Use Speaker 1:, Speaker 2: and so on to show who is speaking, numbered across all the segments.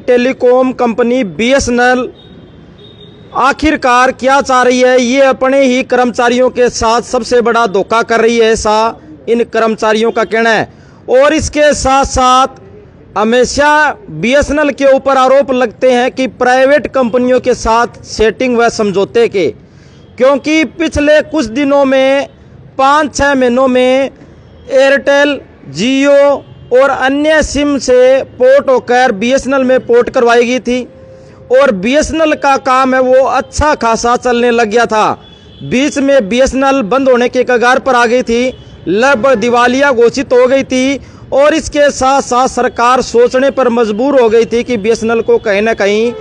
Speaker 1: Telecom company BSNL आखिरकार क्या चाह रही है? ये अपने ही कर्मचारियों के साथ सबसे बड़ा धोखा कर रही है, ऐसा इन कर्मचारियों का कहना है। और इसके साथ साथ हमेशा बीएसएनएल के ऊपर आरोप लगते हैं कि प्राइवेट कंपनियों के साथ सेटिंग व समझौते के, क्योंकि पिछले कुछ दिनों में 5-6 महीनों में एयरटेल, जियो और अन्य सिम से पोर्ट होकर बीएसएनएल में पोर्ट करवाई गई थी और बीएसएनएल का काम है वो अच्छा खासा चलने लग गया था। बीच में बीएसएनएल बंद होने के कगार पर आ गई थी, लगभग दिवालिया घोषित हो गई थी और इसके साथ साथ सरकार सोचने पर मजबूर हो गई थी कि बीएसएनएल को कहीं ना कहीं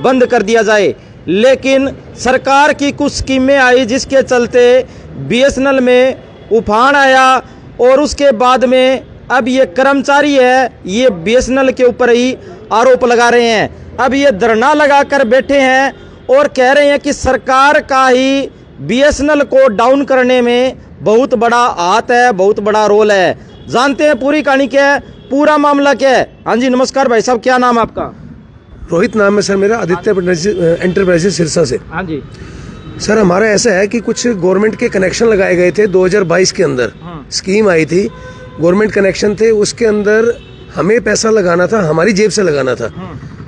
Speaker 1: बंद कर दिया जाए। लेकिन सरकार की कुछ स्कीमें आई जिसके चलते बीएसएनएल में उफान आया और उसके बाद में अब ये कर्मचारी है ये बीएसएनएल के ऊपर ही आरोप लगा रहे हैं। अब ये धरना लगाकर बैठे हैं और कह रहे हैं कि सरकार का ही बीएसएनएल को डाउन करने में बहुत बड़ा हाथ है, बहुत बड़ा रोल है। जानते हैं पूरी कहानी क्या है, पूरा मामला क्या है। हाँ जी, नमस्कार भाई साहब, क्या नाम है आपका?
Speaker 2: रोहित नाम है सर मेरा, आदित्य एंटरप्राइजेस सिरसा से।
Speaker 1: हाँ जी
Speaker 2: सर, हमारा ऐसा है कि कुछ गवर्नमेंट के कनेक्शन लगाए गए थे 2022 के अंदर। स्कीम आई थी, गवर्नमेंट कनेक्शन थे, उसके अंदर हमें पैसा लगाना था, हमारी जेब से लगाना था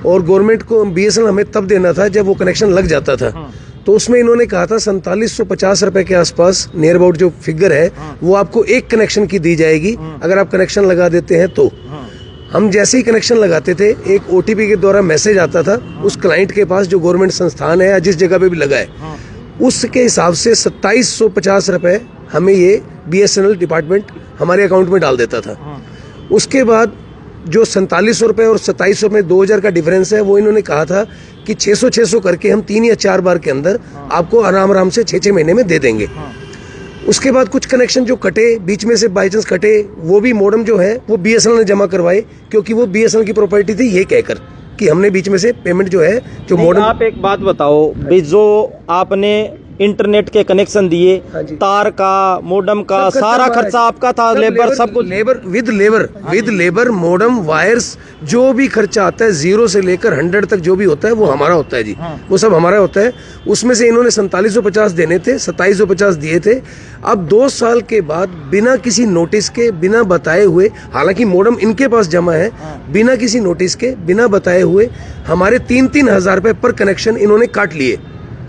Speaker 2: और गवर्नमेंट को बीएसएनएल हमें तब देना था जब वो कनेक्शन लग जाता था। तो उसमें इन्होंने कहा था 4750 रुपए के आसपास नियर अबाउट जो फिगर है वो आपको एक कनेक्शन की दी जाएगी अगर आप कनेक्शन लगा देते हैं तो। हम जैसे ही कनेक्शन लगाते थे एक ओटीपी के द्वारा मैसेज आता था उस क्लाइंट के पास जो गवर्नमेंट संस्थान है या जिस जगह पे भी लगा है, उसके हिसाब से 2750 रुपए हमें ये बीएसएनएल डिपार्टमेंट हमारे अकाउंट में डाल देता था। उसके बाद जो 4700 रुपए और 2700 में 2000 का डिफरेंस है वो इन्होंने कहा था कि 600 करके हम 3 या 4 बार के अंदर आपको आराम आराम से 6 महीने में दे देंगे। उसके बाद कुछ कनेक्शन जो कटे बीच में से बाई चांस कटे, वो भी मॉडेम जो है वो बीएसएनएल ने जमा करवाए क्योंकि वो बीएसएनएल की प्रॉपर्टी थी, ये कहकर कि हमने बीच में से पेमेंट जो है जो मॉडेम।
Speaker 1: आप एक बात बताओ भाई, जो आपने इंटरनेट के कनेक्शन दिए, तार का, मोडम का सारा खर्चा आपका था, लेबर सब कुछ,
Speaker 2: विद लेबर मॉडम वायर्स जो भी खर्चा आता है 0 से लेकर 100 तक जो भी होता है वो हमारा होता है जी। वो सब हमारा होता है। उसमें से इन्होंने 4750 देने थे, 2750 दिए थे। अब 2 साल के बाद बिना किसी नोटिस के, बिना बताए हुए, हालांकि मॉडम इनके पास जमा है, बिना किसी नोटिस के, बिना बताए हुए हमारे 3-3 हजार रुपए पर कनेक्शन इन्होंने काट लिए,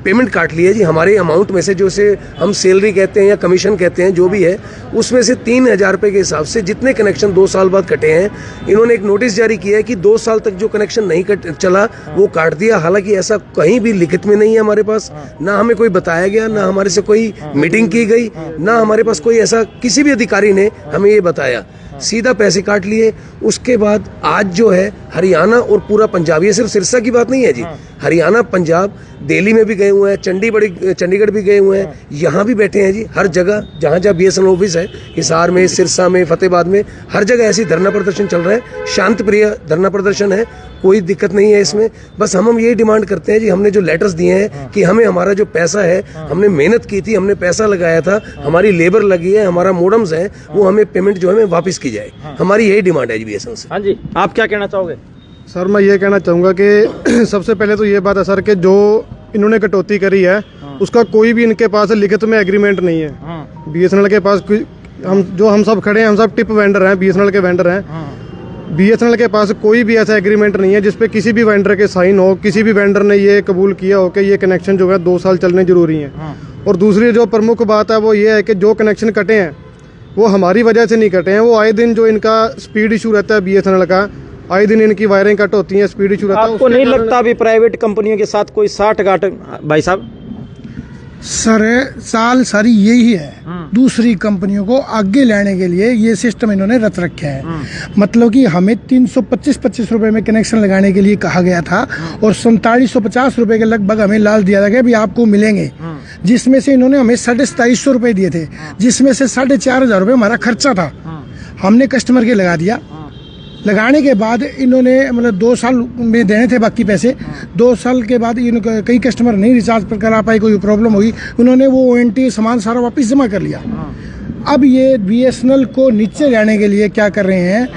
Speaker 2: पेमेंट काट लिए जी। हमारे अमाउंट में से जो से हम सैलरी कहते हैं या कमीशन कहते हैं जो भी है, उसमें से 3000 रुपए के हिसाब से जितने कनेक्शन 2 साल बाद कटे हैं, इन्होंने एक नोटिस जारी किया है कि 2 साल तक जो कनेक्शन नहीं चला वो काट दिया। हालांकि ऐसा कहीं भी लिखित में नहीं है हमारे पास, ना हमें कोई बताया गया, ना हमारे से कोई मीटिंग की गई, ना हमारे पास कोई ऐसा किसी भी अधिकारी ने हमें ये बताया। सीधा पैसे काट लिए। उसके बाद आज जो है हरियाणा और पूरा पंजाब, ये सिर्फ सिरसा की बात नहीं है जी, हरियाणा, पंजाब, दिल्ली में भी गए हुए हैं, चंडीगढ़ भी गए हुए हैं, यहाँ भी बैठे हैं जी। हर जगह जहाँ जहाँ बीएसएनएल ऑफिस है, हिसार में, सिरसा में, फतेहाबाद में, हर जगह ऐसी धरना प्रदर्शन चल रहा है। शांत प्रिय धरना प्रदर्शन है, कोई दिक्कत नहीं है इसमें। बस हम ये डिमांड करते हैं जी, हमने जो लेटर्स दिए हैं कि हमें हमारा जो पैसा है, हमने मेहनत की थी, हमने पैसा लगाया था, हमारी लेबर लगी है, हमारा मोडम्स है, वो हमें पेमेंट जो है हमें वापस की जाए। हमारी यही डिमांड है जी बीएसएनएल से।
Speaker 1: हाँ जी, आप क्या कहना चाहोगे?
Speaker 3: सर, मैं ये कहना चाहूँगा कि सबसे पहले तो ये बात है सर कि जो इन्होंने कटौती करी है उसका कोई भी इनके पास लिखित में एग्रीमेंट नहीं है। बीएसएनएल के पास हम सब खड़े हैं, हम सब टिप वेंडर हैं, बीएसएनएल के वेंडर हैं। बीएसएनएल के पास कोई भी ऐसा एग्रीमेंट नहीं है जिसपे किसी भी वेंडर के साइन हो, किसी भी वेंडर ने ये कबूल किया हो कि ये कनेक्शन जो है 2 साल चलने जरूरी है। और दूसरी जो प्रमुख बात है वो ये है कि जो कनेक्शन कटे हैं वो हमारी वजह से नहीं कटे हैं, वो आए दिन जो इनका स्पीड इशू रहता है बीएसएनएल का, आए दिन इनकी वायरिंग कट होती है, स्पीड इशू रहता है।
Speaker 1: आपको नहीं लगता अभी प्राइवेट कंपनियों के साथ कोई साठ-गांठ? भाई साहब
Speaker 4: सर, साल सारी यही है, दूसरी कंपनियों को आगे लाने के लिए ये सिस्टम इन्होंने रच रखे हैं। मतलब कि हमें 325 रुपए में कनेक्शन लगाने के लिए कहा गया था और 4750 रुपए के लगभग हमें लाल दिया था कि अभी आपको मिलेंगे, जिसमें से इन्होंने हमें 2750 रुपए दिए थे, जिसमें से 4500 रुपए हमारा खर्चा था, हमने कस्टमर के लगा दिया। लगाने के बाद इन्होंने मतलब 2 साल में देने थे बाकी पैसे। 2 साल के बाद कई कस्टमर नहीं रिचार्ज करा पाए, कोई प्रॉब्लम हुई, उन्होंने वो ONT सामान सारा वापस जमा कर लिया। अब ये बीएसएनएल को नीचे लाने के लिए क्या कर रहे हैं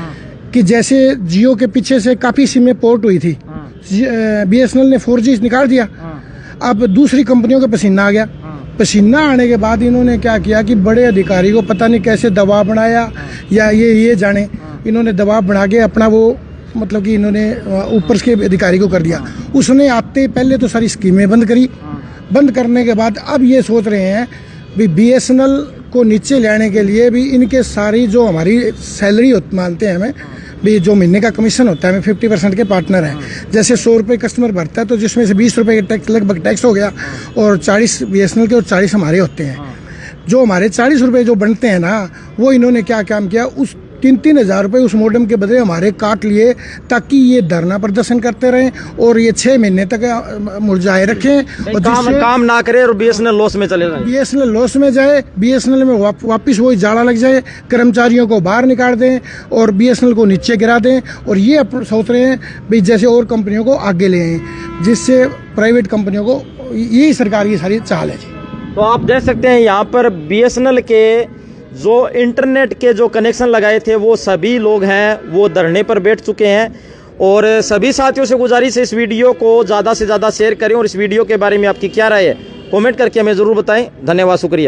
Speaker 4: कि जैसे जियो के पीछे से काफ़ी सिमें पोर्ट हुई थी, BSNL ने 4G निकाल दिया। अब दूसरी कंपनियों का पसीना आ गया। पसीना आने के बाद इन्होंने क्या किया कि बड़े अधिकारी को पता नहीं कैसे दबाव बनाया, या ये जाने इन्होंने दबाव बना के अपना वो मतलब कि इन्होंने ऊपर के अधिकारी को कर दिया। उसने आते पहले तो सारी स्कीमें बंद करी। बंद करने के बाद अब ये सोच रहे हैं भी BSNL को नीचे लाने के लिए भी इनके सारी जो हमारी सैलरी मानते हैं हमें भी, जो महीने का कमीशन होता है, हमें 50% के पार्टनर हैं। जैसे 100 रुपये कस्टमर भरता है तो जिसमें से 20 रुपये टैक्स लगभग टैक्स हो गया, और 40 BSNL के और 40 हमारे होते हैं। जो हमारे 40 रुपये जो बनते हैं ना, वो इन्होंने क्या काम किया, उस 3-3 हज़ार रुपये उस मॉडम के बदले हमारे काट लिए, ताकि ये धरना प्रदर्शन करते रहें और ये 6 महीने तक मुरझाए रखें और
Speaker 1: काम ना करे और BSNL लॉस में चले जाए।
Speaker 4: BSNL लॉस में जाए, BSNL में वापस वही जाड़ा लग जाए, कर्मचारियों को बाहर निकाल दें और BSNL को नीचे गिरा दें। और ये सोच रहे हैं भाई जैसे और कंपनियों को आगे ले आएँ, जिससे प्राइवेट कंपनियों को, यही सरकार की सारी चाल है जी।
Speaker 1: तो आप देख सकते हैं यहाँ पर BSNL के जो इंटरनेट के जो कनेक्शन लगाए थे वो सभी लोग हैं वो धरने पर बैठ चुके हैं। और सभी साथियों से गुजारिश है इस वीडियो को ज़्यादा से ज़्यादा शेयर करें, और इस वीडियो के बारे में आपकी क्या राय है कमेंट करके हमें ज़रूर बताएं। धन्यवाद, शुक्रिया।